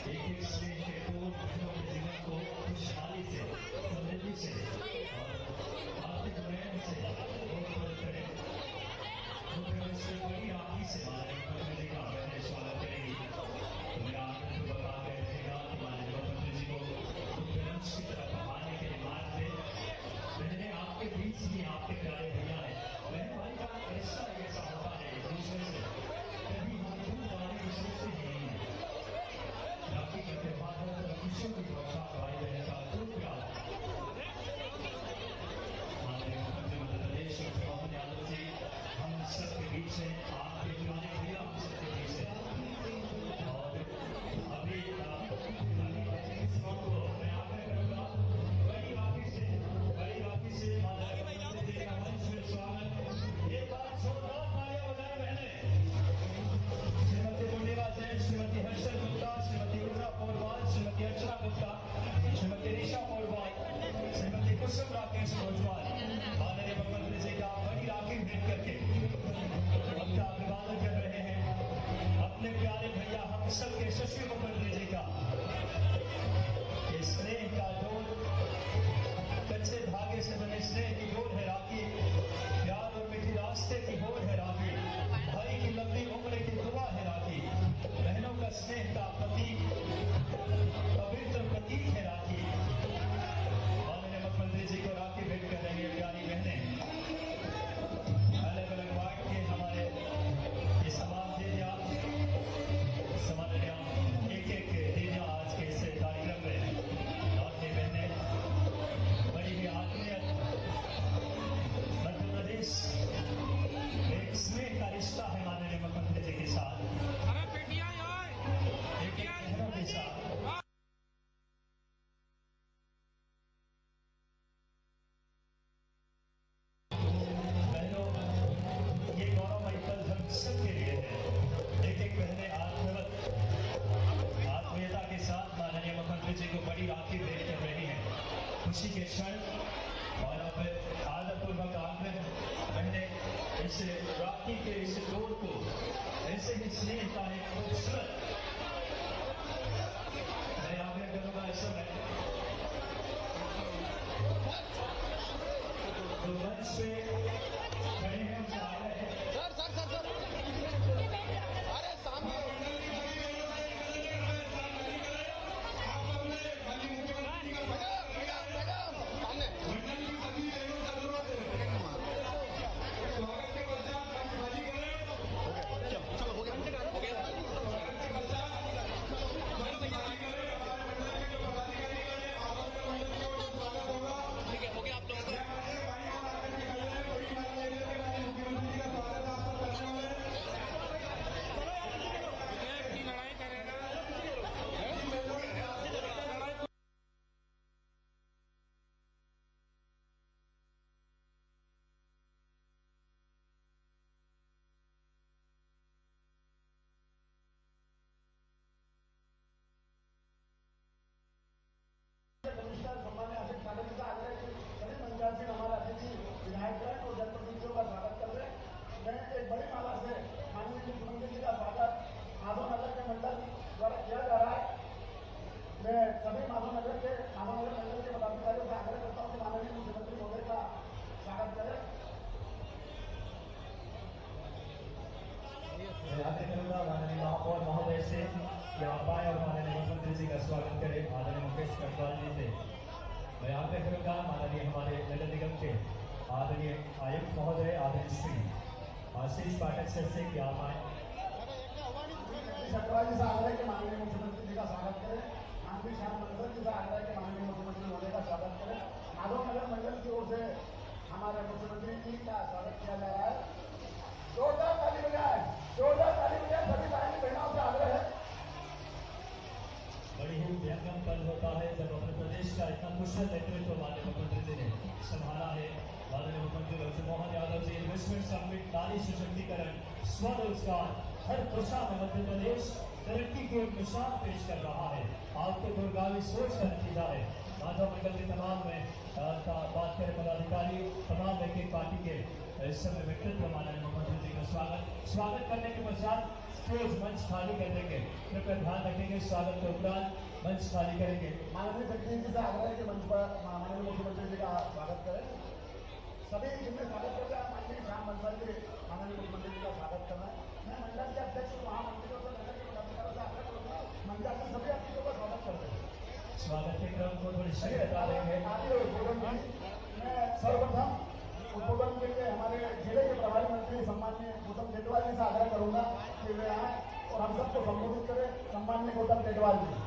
एक एक स्नेह के फूल बहनों के जीवन को खुशहाली से, समृद्धि से और आर्थिक उन्नयन से बहुत करें। इससे बड़ी राखी से माननीय मुख्यमंत्री का बहने स्वागत करेगी। तो मेरा आग्रह बता के रहेगा कि माननीय मुख्यमंत्री जी को मुख्यमंच की तरफ आने के लिए मार्ग दे। बहने आपके बीच ही आपके प्यारे भैया है, बहन भाई का रिश्ता ऐसा होता है एक दूसरे से, कभी हम दूर वाले दूसरे से नहीं है। राखी का त्योहार हो तो खुशियों की वर्षा, भाई बहन का खूब प्यार। माननीय मुख्यमंत्री मध्य प्रदेश मोहन यादव जी हम सबके बीच है, आपके प्यारे भैया हम सबके बीच है। और अभी इस वक्त को मैं आग्रह करूंगा बड़ी राखी से माननीय मुख्यमंत्री जी का मंच में स्वागत। एक बार जोरदार तालियां बजाएं बहने। श्रीमती मुंडेवा जैन, श्रीमती हर्षल गुप्ता, श्रीमती उर्जा पौरवाल, श्रीमती अर्चना गुप्ता, श्रीमती ऋषा पौरवाल, श्रीमती कुसुम राकेश भोजवाल माननीय मुख्यमंत्री जी का बड़ी राखी भेंट करके उनका अभिवादन कर रहे हैं। अपने प्यारे भैया हम सबके यशस्वी मुख्यमंत्री जी का ये स्नेह का डोर, कच्चे धागे से बने स्नेह की डोर है राखी, प्यार और मीठी रास्ते की डोर है राखी, भाई की लंबी उम्र की दुआ है राखी, बहनों का स्नेह का प्रतीक, पवित्र प्रतीक है राखी। माननीय मुख्यमंत्री जी को राखी भेंट कर रही है प्यारी बहनें। अलग अलग वार्ड के हमारे ये समाज दीदियां, एक एक दीदियां आज के इस कार्यक्रम में लौटने बहने बड़ी ही आत्मीयत मध्य प्रदेश एक स्नेह का रिश्ता है माननीय मुख्यमंत्री जी के साथ, एक एक बहनों के साथ। जी को बड़ी राखी भेंट कर रही है खुशी के क्षण। और अब आदरपूर्वक आग्रह बहने इस राखी के इस डोर को ऐसे ही स्नेह का एक खूबसूरत मैं आग्रह करूंगा इस समय तो मंच पे खड़े हैं उनसे आग्रह है सर अरे सामने सम्मान्य अध्यक्ष स्वागत का आग्रह सभी पंचायत से हमारे अध्यक्ष विधायक और जनप्रतिनिधियों का स्वागत कर रहे हैं। मैं एक बड़ी माला से माननीय मुख्यमंत्री जी का स्वागत माधव नगर के मंडल द्वारा किया जा रहा है। मैं सभी माधव नगर मंडल के पदाधिकारियों का आग्रह करता हूँ कि माननीय मुख्यमंत्री महोदय का स्वागत करें। मैं आग्रह करूंगा माननीय महापौर महोदय से कि आप आए और माननीय मुख्यमंत्री जी का स्वागत करें। माननीय मुकेश कटवाल जी से मैं आग्रह करूंगा माननीय हमारे नगर निगम के आदरणीय आयुक्त महोदय आदरणीय श्री आशीष पाठक सर से कि आप आए। कटवाल जी से आग्रह के माननीय मुख्यमंत्री जी का स्वागत करें। आंतरिक श्याम मंडल जी से आग्रह के माननीय मुख्यमंत्री महोदय का स्वागत करें। माधव नगर मंडल की ओर से हमारे मुख्यमंत्री जी का स्वागत किया जा रहा है। जोरदार ताली बजाए सभी भाई बहनों से आग्रह है। बड़ी ही व्यंगम पल होता है जब अपने प्रदेश का इतना कुशल नेतृत्व माननीय मुख्यमंत्री जी ने संभाला है। माननीय मुख्यमंत्री doctor Mohan Yadav ji investment summit, नारी सशक्तिकरण, स्वरोजगार हर दिशा में मध्य प्रदेश तरक्की की एक मिसाल पेश कर रहा है। आपके दूरगामी सोच का नतीजा है। माधव मंडल के तमाम में बात करें पदाधिकारी, तमाम एक पार्टी के इस समय व्यक्तित्व माननीय मुख्यमंत्री जी का स्वागत करने के पश्चात स्टेज मंच खाली कर देंगे। कृपया ध्यान रखेंगे, स्वागत के उपरांत मंच खाली करेंगे। माननीय जगदीश जी से आग्रह है कि मंच पर माननीय मुख्यमंत्री जी का स्वागत करें। सभी जिनमें स्वागत कर रहे हैं माननीय श्याम बंसल जी माननीय मुख्यमंत्री जी का स्वागत कर रहे हैं। मैं मंडल के अध्यक्ष और महामंत्रियों से नगर के पदाधिकारियों से आग्रह करूंगा मंडल के सभी अतिथियों का स्वागत कर रहे हैं। स्वागत के क्रम को थोड़ी शीघ्रता देंगे। मैं सर्वप्रथम उद्बोधन के लिए हमारे जिले के प्रभारी मंत्री सम्माननीय गौतम टेटवाल जी से आग्रह करूंगा कि वे आए और हम सबको संबोधित करें। सम्माननीय गौतम टेटवाल जी।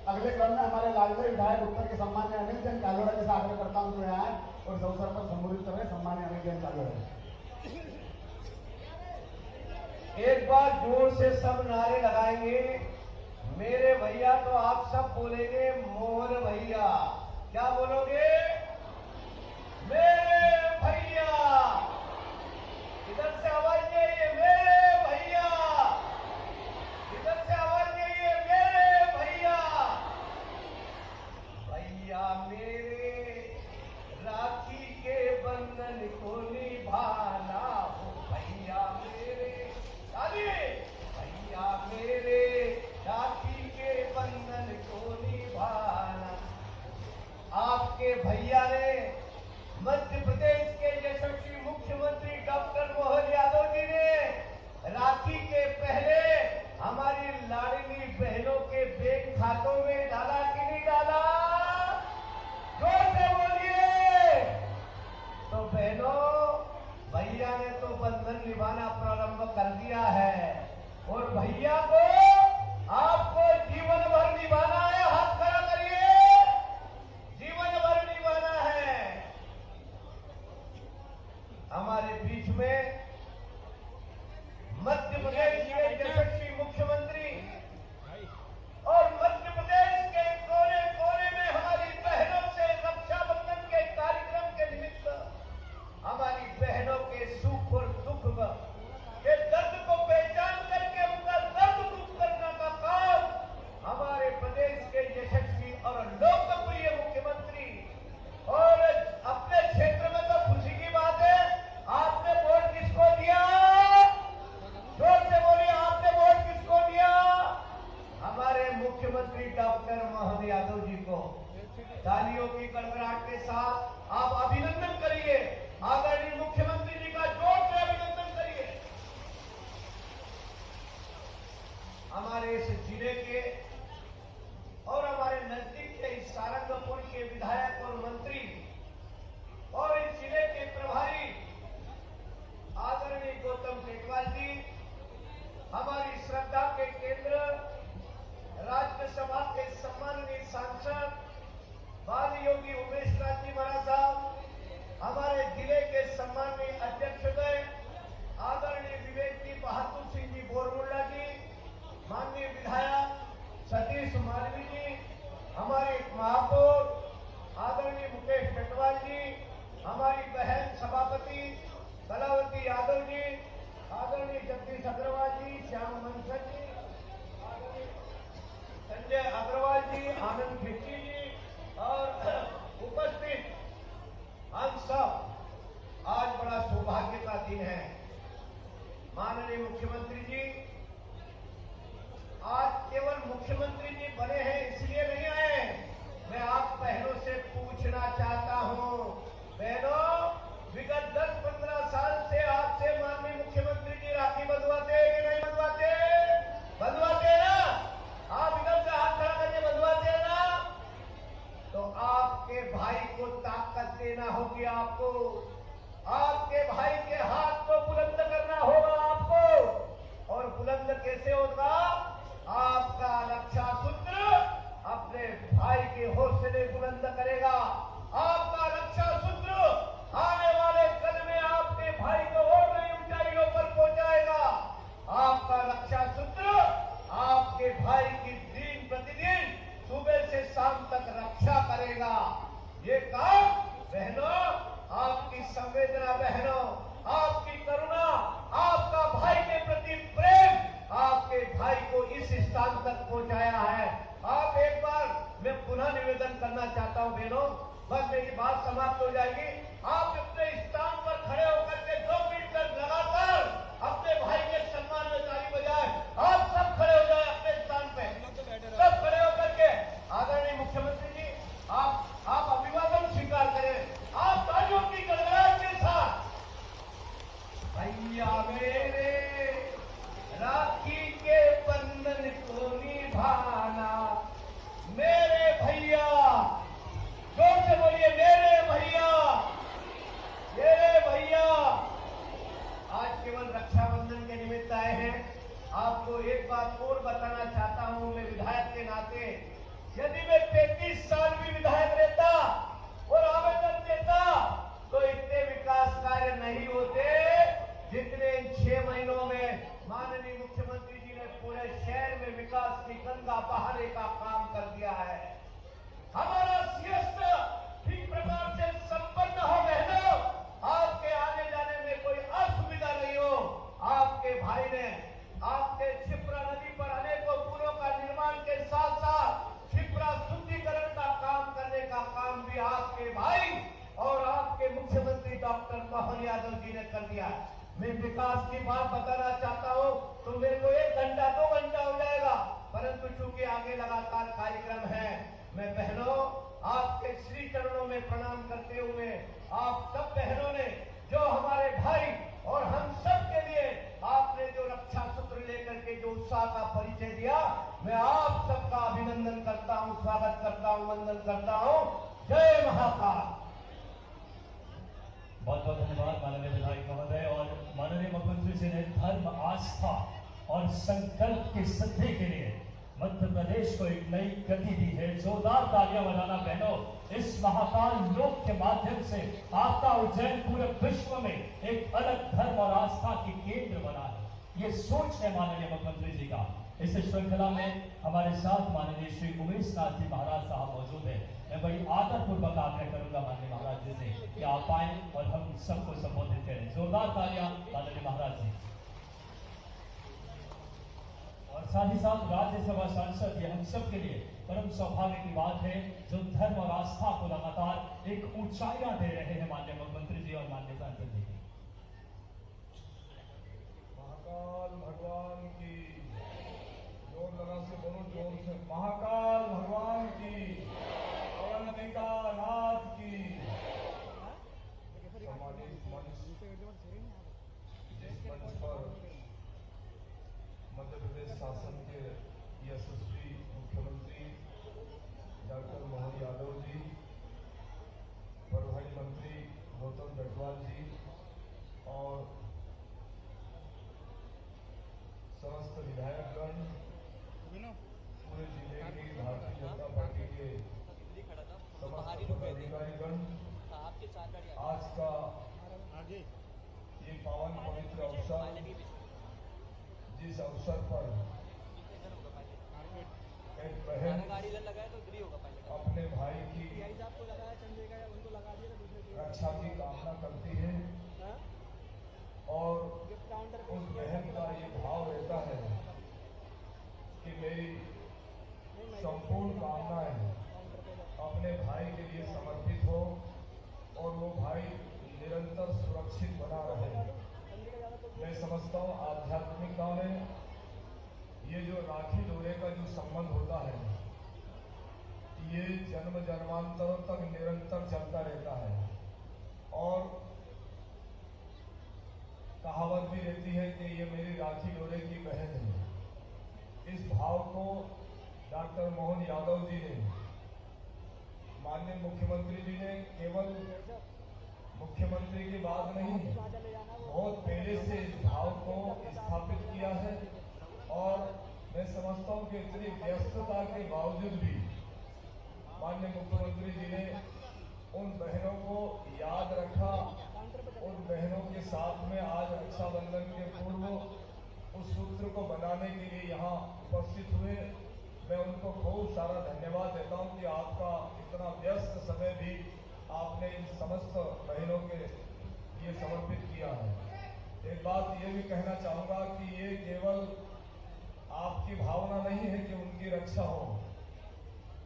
अगले क्रम में हमारे लालगढ़ विधायक उत्तर के सम्मान्य अनिल जैन कालोड़ा जी से आग्रह करता हूं कि आए और इस अवसर पर संबोधित कर रहे सम्मान्य अनिल जैन कालोड़ा। एक बार जोर से सब नारे लगाएंगे, मेरे भैया, तो आप सब बोलेंगे मोहन भैया। क्या बोलोगे? मेरे भैया। इधर से आवाज नहीं है, मेरे भैया। इधर से आवाज नहीं है, मेरे भैया। भैया मेरे राखी के बंधन को निभाना हो, भैया मेरे। भैया मेरे राखी के बंधन को निभाना। बहनों, भैया ने तो बंधन निभाना प्रारंभ कर दिया है और भैया को आपको जीवन भर निभाना है। हाथ खड़ा करिए, जीवन भर निभाना है। हमारे बीच में मध्य प्रदेश के यशस्वी मुख्यमंत्री और मध्य प्रदेश के कोने कोने में हमारी बहनों से रक्षाबंधन के कार्यक्रम के निमित्त हमारी बहनों के सुख और दुख के दर्द को पहचान करके उनका दर्द दूर करने का काम हमारे प्रदेश के यशस्वी और लोकप्रिय मुख्यमंत्री। और अपने क्षेत्र में तो खुशी की बात है, आपने वोट किसको दिया? जोर से बोलिए, आपने वोट किसको दिया? हमारे मुख्यमंत्री डॉक्टर मोहन यादव जी को। तालियों की गड़गड़ाहट के साथ आप अभिनंदन करिए, आदरणीय मुख्यमंत्री जी का जोर से अभिनंदन करिए। हमारे इस जिले के और हमारे नजदीक के इस सारंगपुर के विधायक और मंत्री और इस जिले के प्रभारी आदरणीय गौतम टेटवाल जी, हमारी श्रद्धा के केंद्र राज्यसभा के सम्माननीय सांसद बाल योगी उमेश राज जी महाराज साहब, हमारे जिले के सम्माननीय अध्यक्षगण आदरणीय विवेक जी बहादुर सिंह जी बोरमुल्ला जी, माननीय विधायक सतीश मालवी जी, हमारे महापौर आदरणीय मुकेश कटवाल जी, हमारी बहन सभापति कलावती यादव जी, आदरणीय जगदीश अग्रवाल जी, श्याम मनसर जी, आदरणीय संजय अग्रवाल जी, आनंद खिच्ची जी और उपस्थित हम सब, आज बड़ा सौभाग्य का दिन है। माननीय मुख्यमंत्री जी, आज केवल मुख्यमंत्री जी बने हैं इसलिए नहीं आए। मैं आप बहनों से पूछना चाहता हूं, बहनों, विगत 10-15 साल से आपसे माननीय मुख्यमंत्री जी राखी बंधवाते हैं कि नहीं बंधवाते? बंधवाते ना? आप इधर से हाथ खड़ा करके बंधवाते हैं ना? तो आपके भाई को ताकत देना होगी, आपको आपके भाई के हाथ को बुलंद करना होगा आपको। और बुलंद कैसे होगा? आपका रक्षा सूत्र अपने भाई के हौसले बुलंद करेगा। आपका रक्षा सूत्र आने वाले कल में आपके भाई को और नई ऊंचाइयों पर पहुंचाएगा। आपका रक्षा सूत्र आपके भाई की दिन प्रतिदिन सुबह से शाम तक रक्षा करेगा। ये काम बहनों, आपकी संवेदना बहनों, आपकी करुणा, आपका भाई के प्रति प्रेम आपके भाई को इस स्थान तक पहुंचाया है। आप एक बार मैं पुनः निवेदन करना चाहता हूं बहनों, बस मेरी बात समाप्त हो जाएगी। आप अपने स्थान पर खड़े होकर के 2 मिनट तक लगातार अपने भाई के सम्मान में ताली बजाए। आप सब खड़े हो जाए अपने स्थान पे, सब खड़े होकर के। आदरणीय मुख्यमंत्री जी, आप अभिवादन स्वीकार करें, आप तालियों की गड़गड़ाहट के साथ। भैया मेरे राखी के बंधन को निभाना, मेरे भैया, जोर से बोलिए, मेरे भैया, मेरे भैया। आज केवल रक्षाबंधन के निमित्त आए हैं। आपको एक बात और बताना चाहता हूं, मैं विधायक के नाते, यदि मैं 33 साल भी विधायक रहता और आवेदन देता तो इतने विकास कार्य नहीं होते जितने इन 6 महीनों में माननीय मुख्यमंत्री जी ने पूरे शहर में विकास की गंगा बहाने का काम कर दिया है। हमारा सियासत ठीक प्रकार से संपन्न हो बहनों, आपके आने जाने में कोई असुविधा नहीं हो। आपके भाई ने आपके क्षिप्रा नदी पर अनेकों पुलों का निर्माण के साथ साथ क्षिप्रा शुद्धिकरण का काम करने का काम भी आपके भाई और आपके मुख्यमंत्री डॉक्टर मोहन यादव जी ने कर दिया। मैं विकास की बात बताना चाहता हूं तो मेरे को 1 घंटा 2 घंटा हो जाएगा, परंतु चूंकि आगे लगातार कार्यक्रम है, मैं बहनों आपके श्री चरणों में प्रणाम करते हुए, आप सब बहनों ने जो हमारे भाई और हम सब के लिए आपने जो रक्षा सूत्र लेकर के जो उत्साह का परिचय दिया, मैं आप सबका अभिनंदन करता हूं, स्वागत करता हूं, वंदन करता हूं। जय महाकाल। बहुत बहुत धन्यवाद माननीय विधायक महोदय। और माननीय मुख्यमंत्री जी ने धर्म, आस्था और संकल्प की सिद्धि के लिए मध्य प्रदेश को एक नई गति दी है। जोरदार तालियां बजाना बहनों। इस महाकाल लोक के माध्यम से आपका उज्जैन पूरे विश्व में एक अलग धर्म और आस्था की केंद्र बना है। ये सोच है माननीय मुख्यमंत्री जी का। इस श्रृंखला में हमारे साथ माननीय श्री उमेश नाथ जी महाराज साहब मौजूद है। मैं बड़ी आदर पूर्वक आग्रह करूंगा माननीय महाराज जी से कि आप आए और हम सबको संबोधित करें। जोरदार तालियां माननीय महाराज जी। और साथ ही साथ राज्यसभा सांसद, ये हम सब के लिए परम सौभाग्य की बात है, जो धर्म और आस्था को लगातार एक ऊंचाइयां दे रहे हैं माननीय मुख्यमंत्री जी और माननीय सांसद जी। महाकाल भगवान की, जोर लगा से बोलो, जोर से, महाकाल भगवान की, अवंतिका नाथ की। सम्मानित मंच, जिस मंच पर मध्य प्रदेश शासन के यशस्वी मुख्यमंत्री डॉक्टर मोहन यादव जी, प्रभारी मंत्री गौतम गढ़वाल जी और समस्त विधायकगण, पूरे जिले की भारतीय जनता पार्टी के समस्त पदाधिकारीगण, आज का ये पावन पवित्र अवसर, जिस अवसर पर एक बहन अपने भाई की रक्षा की कामना करती है और उस बहन का ये भाव रहता है कि मेरी संपूर्ण कामनाएं अपने भाई के लिए समर्पित हो और वो भाई निरंतर सुरक्षित बना रहे। मैं समझता हूँ आध्यात्मिकता में ये जो राखी डोरे का जो संबंध होता है, ये जन्म जन्मांतरों तक निरंतर चलता रहता है। और कहावत भी रहती है कि ये मेरी राखी डोरे की बहन है। इस भाव को डॉक्टर मोहन यादव जी ने, माननीय मुख्यमंत्री जी ने केवल मुख्यमंत्री की बात नहीं, बहुत पहले से इस भाव को स्थापित किया है। और मैं समझता हूँ कि इतनी व्यस्तता के बावजूद भी माननीय मुख्यमंत्री जी ने उन बहनों को याद रखा, उन बहनों के साथ में आज रक्षाबंधन के पूर्व उस सूत्र को बनाने के लिए यहाँ उपस्थित हुए। मैं उनको खूब सारा धन्यवाद देता हूँ कि आपका इतना व्यस्त समय भी आपने इन समस्त बहनों के लिए समर्पित किया है। एक बात ये भी कहना चाहूँगा कि ये केवल आपकी भावना नहीं है कि उनकी रक्षा हो,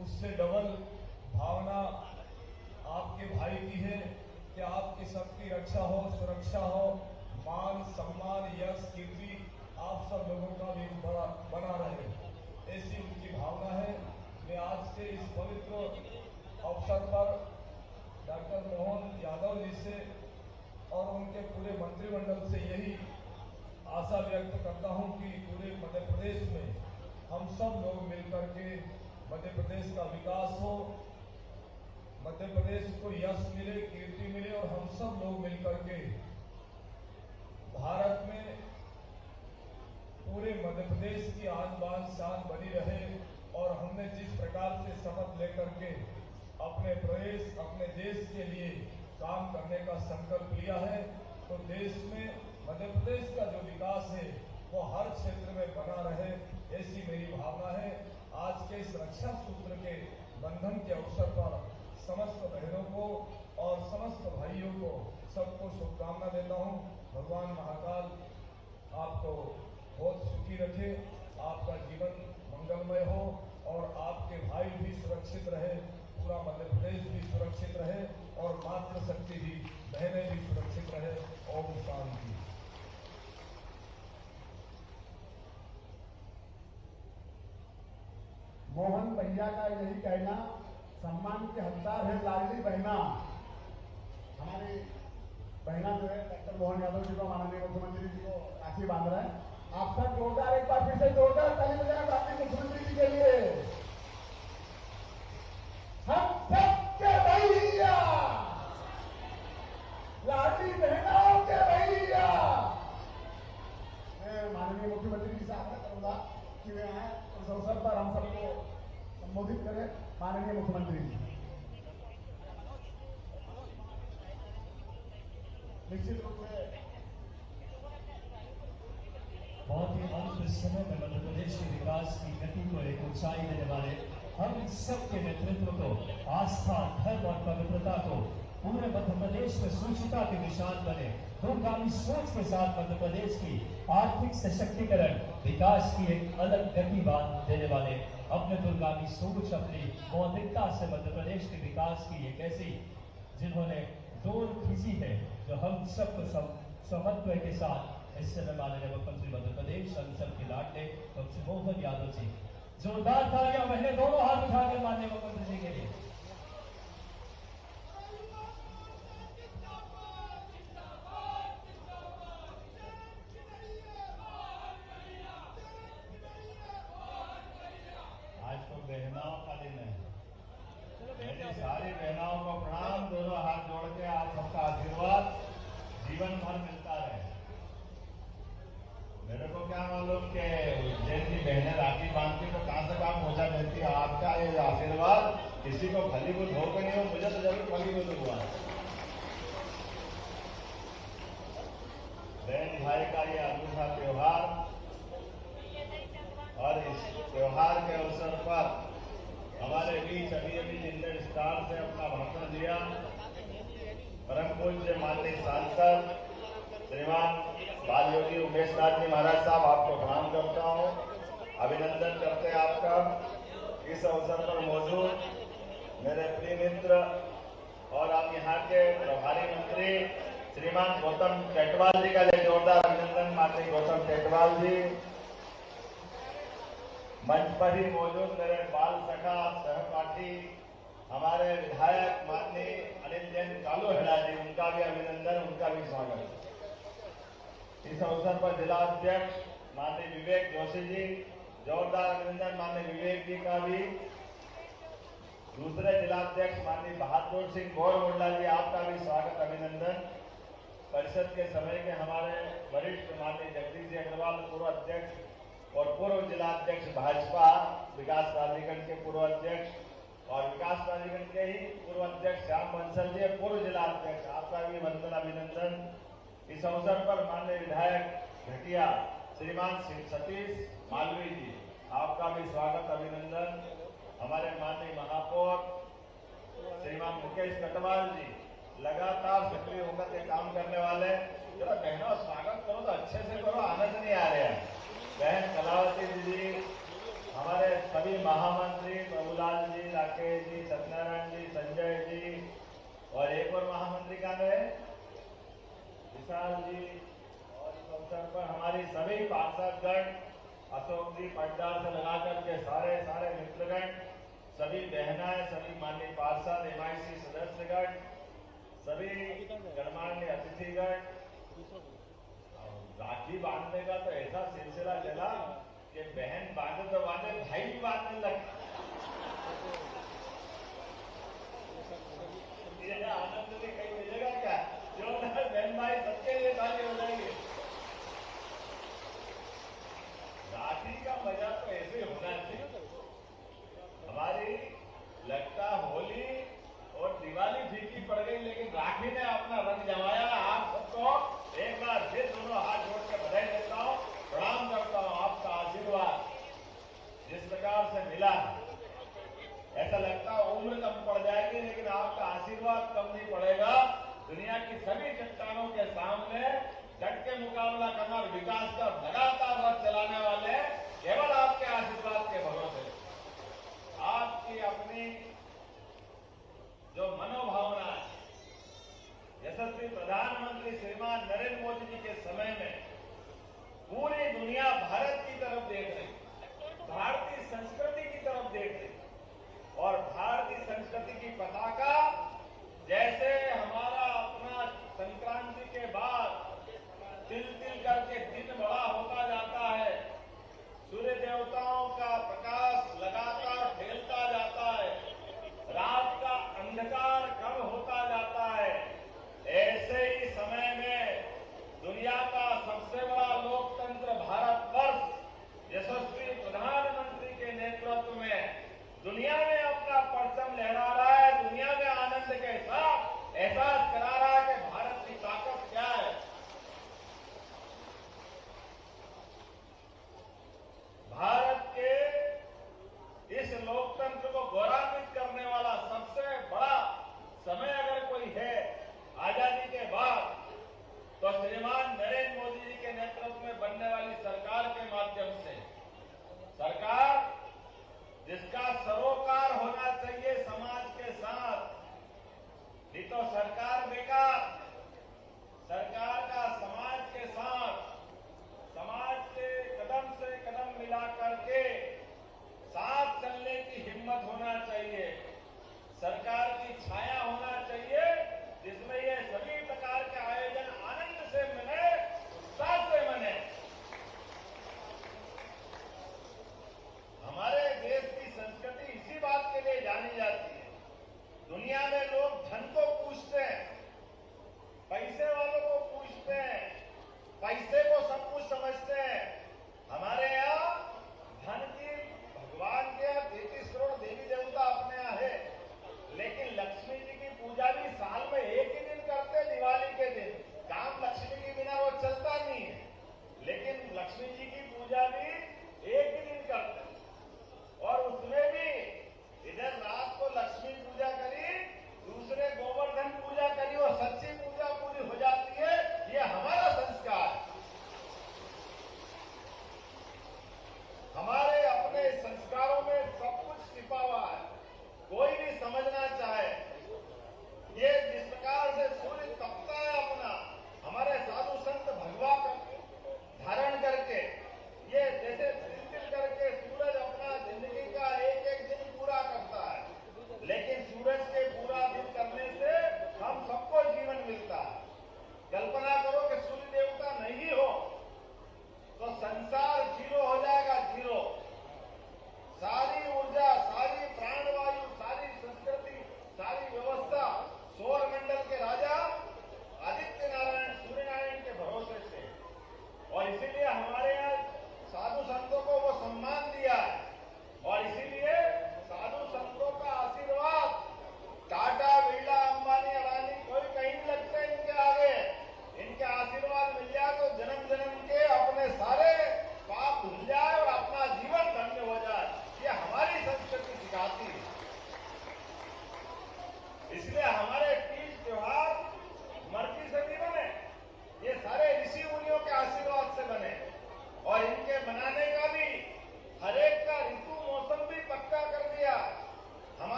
उससे डबल भावना आपके भाई की है कि आपकी सबकी रक्षा हो, सुरक्षा हो, मान सम्मान यश कीर्ति आप सब लोगों का भी बना रहे, ऐसी उनकी भावना है। मैं आज के इस पवित्र अवसर पर डॉक्टर मोहन यादव जी से और उनके पूरे मंत्रिमंडल से यही आशा व्यक्त करता हूं कि पूरे मध्य प्रदेश में हम सब लोग मिलकर के मध्य प्रदेश का विकास हो, मध्य प्रदेश को यश मिले, कीर्ति मिले और हम सब लोग मिलकर के भारत में पूरे मध्य प्रदेश की आन बान शान बनी रहे। और हमने जिस प्रकार से शपथ लेकर के अपने प्रदेश, अपने देश के लिए काम करने का संकल्प लिया है, तो देश में मध्य प्रदेश का जो विकास है वो हर क्षेत्र में बना रहे, ऐसी मेरी भावना है। आज के इस रक्षा सूत्र के बंधन के अवसर पर समस्त बहनों को और समस्त भाइयों को सबको शुभकामना देता हूँ। भगवान महाकाल आपको बहुत सुखी रखे, आपका जीवन मंगलमय हो और आपके भाई भी सुरक्षित रहे, पूरा मध्य प्रदेश भी सुरक्षित रहे और मातृशक्ति भी, बहनें भी सुरक्षित रहे। ओम शांति। मोहन भैया का यही कहना, सम्मान के हकदार है लाडली बहना। हमारी बहना जो है डॉक्टर मोहन यादव जी को, माननीय मुख्यमंत्री जी को राखी बांध रहे हैं। आप सब जोरदार, एक बार फिर से जोरदार ताली बजाएं माननीय मुख्यमंत्री जी के लिए। हम सबके भैया लाडली हुए हैं, उस अवसर पर हम सबको संबोधित करें माननीय मुख्यमंत्री जी। निश्चित रूप से बहुत ही अल्प समय में मध्य प्रदेश के विकास की गति को एक ऊंचाई देने वाले हम सबके नेतृत्व को, आस्था, धर्म और पवित्रता को पूरे मध्य प्रदेश में सूचिता के निशान बने, दूरगामी सोच के साथ मध्य प्रदेश की आर्थिक सशक्तिकरण, विकास की एक अलग गति देने वाले, अपने दूरगामी सोच, अपनी बौद्धिकता से मध्य प्रदेश के विकास की एक ऐसी जिन्होंने डोर खींची है जो हम सबको समत्व के साथ इस समय माननीय मुख्यमंत्री मध्य प्रदेश हम सबके लाडले डॉक्टर मोहन यादव जी, जोरदार तालियां बहने दोनों हाथ उठाकर माननीय मुख्यमंत्री जी के लिए। आज तो बहनाओं का दिन है। मेरी सारी बहनाओं को प्रणाम, दोनों हाथ जोड़ के आप सबका आशीर्वाद जीवन भर मिलता रहे। मेरे को क्या मालूम कि जैसी बहनें राखी बांधती तो कहां से काम पहुंचा देती। आपका ये आशीर्वाद किसी को फलीभूत हो कि नहीं हो, मुझे तो जरूर फलीभूत हुआ। बहन भाई का ये अनूठा त्योहार, और इस त्योहार के अवसर पर हमारे बीच अभी जिनने विस्तार से अपना भाषण दिया, परम पूज्य माननीय सांसद श्रीमान बाल योगी उमेश नाथ जी महाराज साहब, आपको प्रणाम करता हूँ, अभिनंदन करते हैं आपका। इस अवसर पर मौजूद मेरे प्रिय मित्र और आप यहाँ के प्रभारी मंत्री श्रीमान गौतम टेटवाल जी का जोरदार अभिनंदन। माननीय गौतम टेटवाल जी, मंच पर ही मौजूद मेरे बाल सखा सहपाठी हमारे विधायक माननीय अनिल जैन कालू हेड़ा जी, उनका भी अभिनंदन, उनका भी स्वागत। इस अवसर पर जिला अध्यक्ष माननीय विवेक जोशी जी, जोरदार अभिनंदन माननीय विवेक जी का भी। दूसरे जिला अध्यक्ष माननीय बहादुर सिंह गौर मुंडा जी, आपका भी स्वागत अभिनंदन। परिषद के समय के हमारे वरिष्ठ माननीय जगदीश जी अग्रवाल पूर्व अध्यक्ष और पूर्व जिला अध्यक्ष भाजपा विकास प्राधिकरण के पूर्व अध्यक्ष, और विकास प्राधिकरण के ही पूर्व अध्यक्ष श्याम बंसल जी पूर्व जिला अध्यक्ष, आपका भी वंदन अभिनंदन। इस अवसर पर माननीय विधायक घटिया श्रीमान सतीश मालवी जी, आपका भी स्वागत अभिनंदन। हमारे माननीय महापौर श्रीमान मुकेश कटवाल जी, लगातार सक्रिय होकर के काम करने वाले। जरा बहनों स्वागत करो तो अच्छे से करो, आनंद नहीं आ रहा है। बहन कलावती दीदी, हमारे सभी महामंत्री प्रभुलाल जी, राकेश जी, सत्यनारायण जी, संजय जी, और एक और महामंत्री का है विशाल जी। और इस अवसर पर हमारी सभी पार्षदगण, अशोक जी पटदार से लगा करके सारे मित्रगण, सभी बहनाएं, सभी माननीय पार्षद, MIC सदस्यगण, सभी गणमान्य अतिथिगण। राखी बांधने का तो ऐसा सिलसिला चला कि बहन बांधे तो बांधे, भाई भी बांधने लगे। ये आनंद भी कहीं मिलेगा क्या? जो बहन भाई सबके लिए ताली हो जाएंगे। राखी का मजा तो ऐसे होना चाहिए। हमारी लगता होली और दिवाली फीकी पड़ गई, लेकिन राखी ने अपना रंग जमाया। आप सबको एक बार फिर दोनों हाथ जोड़ के बधाई देता हूँ, प्रणाम करता हूँ। आपका आशीर्वाद जिस प्रकार से मिला, ऐसा लगता है उम्र कम पड़ जाएगी, लेकिन आपका आशीर्वाद कम नहीं पड़ेगा। दुनिया की सभी चट्टानों के सामने डट के मुकाबला करना, विकास का लगातार रथ चलाने वाले केवल आपके आशीर्वाद के भरोसे। आपकी अपनी जो मनोभावना है, यशस्वी प्रधानमंत्री श्रीमान नरेंद्र मोदी जी के समय में पूरी दुनिया भारत की तरफ देख रही, भारतीय संस्कृति की तरफ देख रही, और भारतीय संस्कृति की पताका जैसे हमारा अपना संक्रांति के बाद तिल तिल करके दिन बड़ा होता जाता है, सूर्य देवताओं का प्रकाश लगातार फैलता जाता है, रात का अंधकार कम होता जाता है, ऐसे ही समय में दुनिया का सबसे बड़ा लोकतंत्र भारतवर्ष यशस्वी प्रधान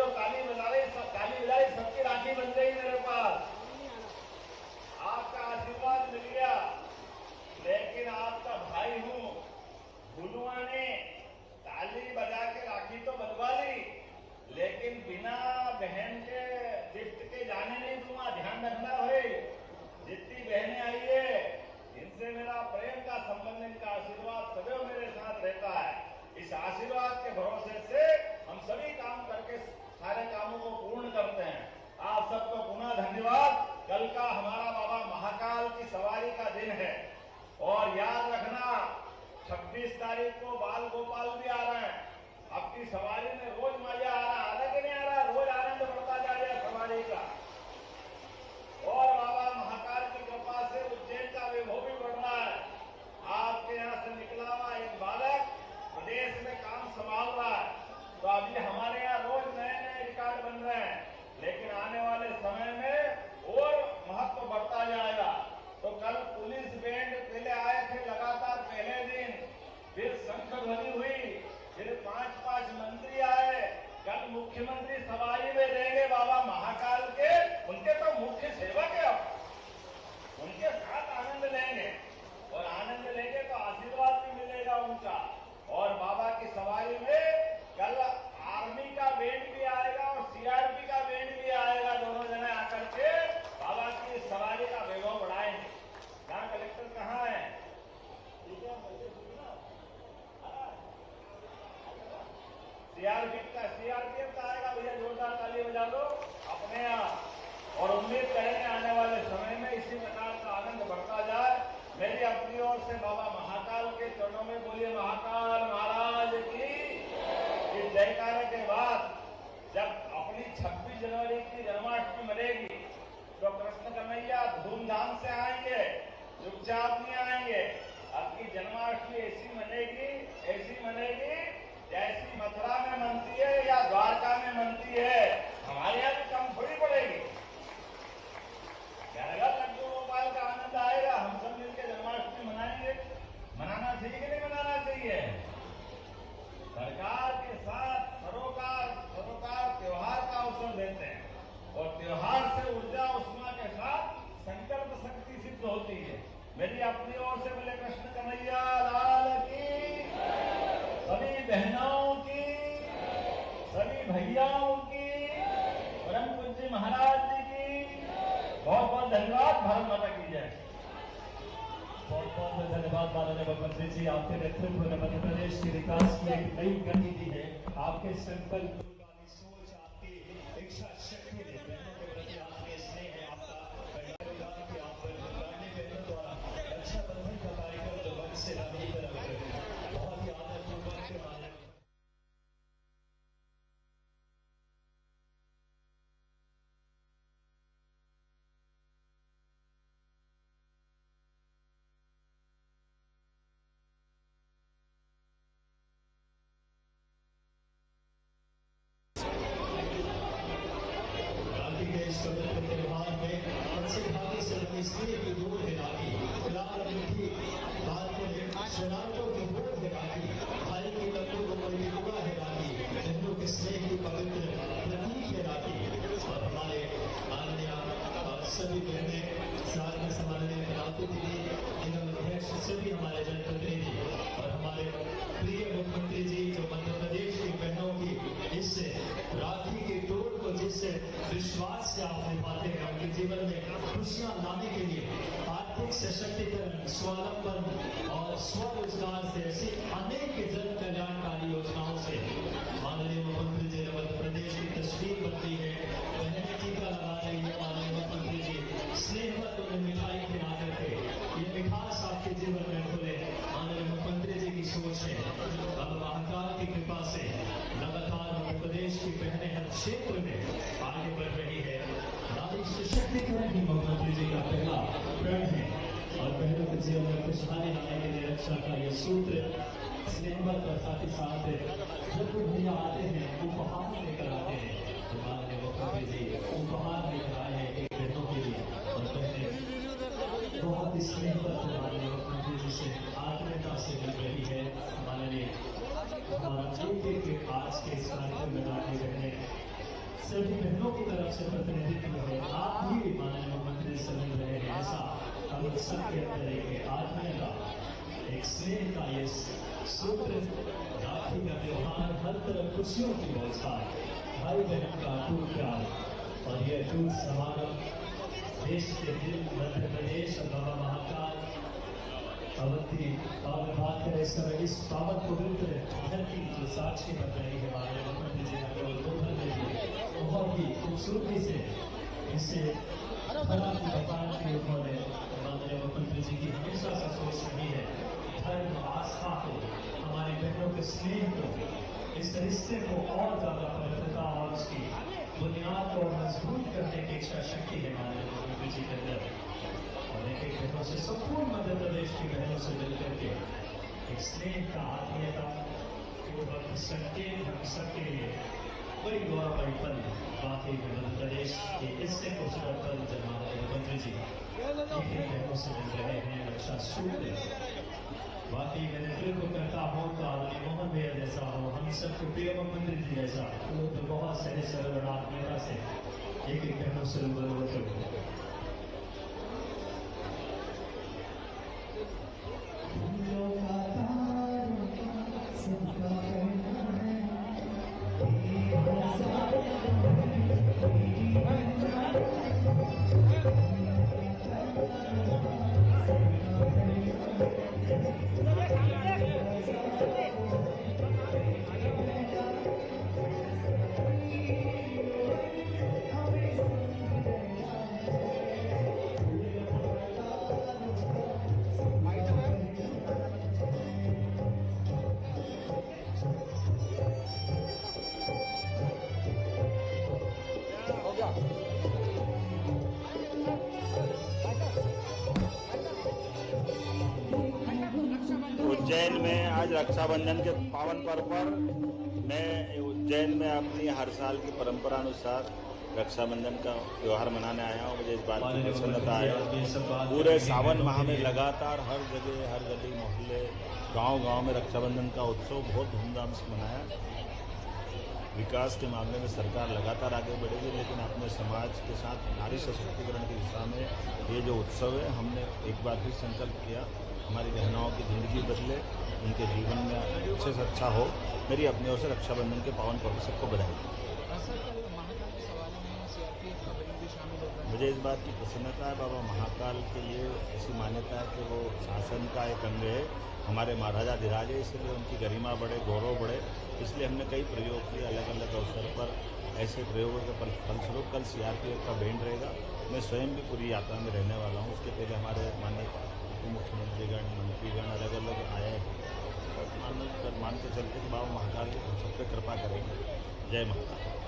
और काली बिलाई सबकी राखी बन गई मेरे पास। आपका आशीर्वाद मिल गया, लेकिन आपका भाई हूं। गुलुआ ने ताली बजा के राखी तो बंधवा ली, लेकिन बिना बहन के गिफ्ट के जाने नहीं दूंगा। ध्यान रखना भाई, जितनी बहनें आई है इनसे मेरा प्रेम का संबंध, इनका आशीर्वाद सदैव मेरे साथ रहता है। इस आशीर्वाद के भरोसे से हम सभी काम करके सारे कामों को पूर्ण करते हैं। आप सबको पुनः धन्यवाद। कल का हमारा बाबा महाकाल की सवारी का दिन है, और याद रखना 26 तारीख को बाल गोपाल भी आ रहे हैं। आपकी सवारी में रोज मजा आ रहा, अलग ही नहीं आ रहा, रोज आनंद बढ़ता जा रहा है सवारी का। और बाबा महाकाल की कृपा से उज्जैन का वैभव भी बढ़ रहा है। आपके यहाँ से निकला हुआ एक बालक प्रदेश में काम संभाल रहा है, तो अभी हमारे यहाँ रोज नए नए रिकॉर्ड बन रहे हैं, लेकिन आने वाले समय में और महत्व बढ़ता जाएगा। तो कल पुलिस बैंड पहले आए थे लगातार पहले दिन, फिर शंख ध्वनि हुई, फिर 5-5 मंत्री आए। कल मुख्यमंत्री सवारी में रहेंगे बाबा महाकाल के, उनके तो मुख्य सेवक है, उनके साथ आनंद लेंगे, और आनंद लेंगे तो आशीर्वाद भी मिलेगा उनका। और बाबा की सवारी में कल आर्मी का बैंड भी आएगा और सीआरपी का बैंड भी आएगा, दोनों जने आकर के बाबा की सवारी का वैभव बढ़ाएंगे। कहाँ कलेक्टर कहाँ है? सीआरपीएफ का आएगा भैया, जोरदार ताली बजा दो अपने यहाँ। और उम्मीद करेंगे आने वाले समय में इसी प्रकार का आनंद बढ़ता जाए। मेरी अपनी ओर से बाबा महाकाल के चरणों में बोलिए महाकाल महाराज की। इस जयकारे के बाद जब अपनी 26 जनवरी की जन्माष्टमी मनेगी, तो कृष्ण कन्हैया धूमधाम से आएंगे, चुपचाप नहीं आएंगे। आपकी जन्माष्टमी ऐसी मनेगी जैसी मथुरा में मनती है या द्वारका में मनती है। हमारे यहाँ भी कम थोड़ी पड़ेगी। लड्डू गोपाल का आनंद आएगा, हम सब मिलकर जन्माष्टमी मनाएंगे। मनाना चाहिए कि नहीं मनाना चाहिए? सरकार के साथ सरोकार त्योहार का अवसर देते हैं, और त्योहार से ऊर्जा उष्मा के साथ संकल्प शक्ति सिद्ध होती है। मेरी अपनी ओर से बोले कृष्ण कन्हैया लाल की, सभी बहनों की, सभी भैयाओं की, परम पूज्य महाराज जी की बहुत बहुत धन्यवाद। भारत माता की जय। बहुत बहुत धन्यवाद माननीय मुख्यमंत्री जी, आपके नेतृत्व में मध्य प्रदेश के विकास की एक नई गति दी है। आपके संकल्प, सोच, आपकी इच्छा शक्ति ने बहनों के प्रति आपके स्नेह है, आपका परिवार की आप पुराने बहनों द्वारा रक्षाबंधन का कार्यक्रम जो मंच से रानी पर बहुत ही आदरपूर्वक के माननीय इसलिए कि दूर है राखी, लाल मीठी बात में शरारतों की दूर है राखी, भाई की लड्डू को कोई हुआ है राखी, बहनों के स्नेह की पवित्र प्रतीक है राखी। और हमारे माननीय सभी बहनें साथ में सम्माननीय राष्ट्रपति जी, निगम अध्यक्ष, सभी हमारे जनप्रतिनिधि और हमारे प्रिय मुख्यमंत्री जी, जो मध्य प्रदेश की बहनों की इस राखी के डोर को जिस विश्वास से आप निभाते हैं, उनके जीवन में खुशियां लाने के लिए आर्थिक सशक्तिकरण, स्वावलंबन और स्वरोजगार से ऐसी अनेक जन कल्याणकारी योजनाओं से माननीय मुख्यमंत्री जी ने मध्य प्रदेश की तस्वीर बनती है। बहनें टीका लगा रही है, माननीय मुख्यमंत्री जी स्नेह पर उन्हें मिठाई खिला करके ये मिठास आपके जीवन में खुले, माननीय मुख्यमंत्री जी की सोच है। अब महाकाल की कृपा से लगातार मध्य प्रदेश की बहनें हर क्षेत्र में आगे बढ़ रही है। नारी सशक्तिकरण ही मुख्यमंत्री जी का पहला प्रण है, और बहनों के जीवन में खुशहाली लाने के लिए रक्षा का ये सूत्र स्नेहमत और साथ ही साथ जब भैया आते हैं उपहार लेकर आते हैं, तो माननीय मुख्यमंत्री जी उपहार लेकर आए हैं एक बहनों के लिए, और बहनें बहुत ही स्नेहमत माननीय मुख्यमंत्री जी से आत्मीयता से मिल रही है। माननीय हमारा एक आज के इस कार्यक्रम में आगे बहने सभी बहनों की तरफ से प्रतिनिधित्व है। आप भी माननीय मुख्यमंत्री से मिल रहे हैं, ऐसा हम सबके अंदर एक आत्मीयता, एक स्नेह का ये सूत्र, राखी का त्योहार, हर तरफ खुशियों की बौछार, भाई बहन का अटूट प्यार और ये अटूट समागम देश के दिल मध्य प्रदेश और बाबा महाकाल अवंती और बात करें इस समय इस पावन पवित्र धरती जो साक्षी बन रही है हमारे मुख्यमंत्री जी ने उद्बोधन में भी बहुत ही खूबसूरती से इससे धर्म की बपान की उन्होंने माननीय मुख्यमंत्री जी की हमेशा से सोच रही है, धर्म आस्था को, हमारी बहनों के स्नेह को, इस रिश्ते को और ज्यादा पवित्रता और उसकी बुनियाद को मजबूत करने की इच्छा शक्ति है माननीय मुख्यमंत्री जी के अंदर। और एक एक बहनों से संपूर्ण मध्य प्रदेश की बहनों से मिलकर के एक स्नेह का आत्मीयता पूर्वक संकेत हम सबके लिए बड़ी गौरवमयी पल, बाकी मध्य प्रदेश के इससे खूबसूरत पल जब हमारे मुख्यमंत्री जी एक एक बहनों से मिल रहे हैं, अच्छा सूत्र बाकी मैं नेतृत्व करता हूँ तो आदरणीय मोहन भैया जैसा हो, हम सबके प्रिय मुख्यमंत्री जी जैसा, वो तो बहुत सहज सरल और आत्मीयता से एक एक बहनों से रूबरू होते हुए उज्जैन में आज रक्षाबंधन के पावन पर्व पर मैं उज्जैन में अपनी हर साल की परंपरा अनुसार रक्षाबंधन का त्यौहार मनाने आया हूँ। मुझे इस बात की प्रसन्नता है, पूरे सावन माह में लगातार हर जगह, हर गली मोहल्ले, गांव-गांव में रक्षाबंधन का उत्सव बहुत धूमधाम से मनाया। विकास के मामले में सरकार लगातार आगे बढ़ेगी, लेकिन अपने समाज के साथ नारी सशक्तिकरण की दिशा में ये जो उत्सव है, हमने एक बार फिर संकल्प किया हमारी बहनों की ज़िंदगी बदले, उनके जीवन में अच्छे से अच्छा हो। मेरी अपनी ओर से रक्षाबंधन के पावन पर्व सबको बधाई। मुझे इस बात की प्रसन्नता है, बाबा महाकाल के लिए ऐसी मान्यता है कि वो शासन का एक अंग है, हमारे महाराजाधिराज है, इसलिए उनकी गरिमा बढ़े, गौरव बढ़े। इसलिए हमने कई प्रयोग किए अलग अलग अवसर पर। ऐसे प्रयोगों के फलस्वरूप कल सीआरपीएफ का बैंड रहेगा। मैं स्वयं भी पूरी यात्रा में रहने वाला हूँ। उसके पहले हमारे माननीय मुख्यमंत्रीगण, मंत्रीगण अलग अलग आए हैं और मानते चलते कि बाबा महाकाल की सब पे कृपा करेंगे। जय महाकाल।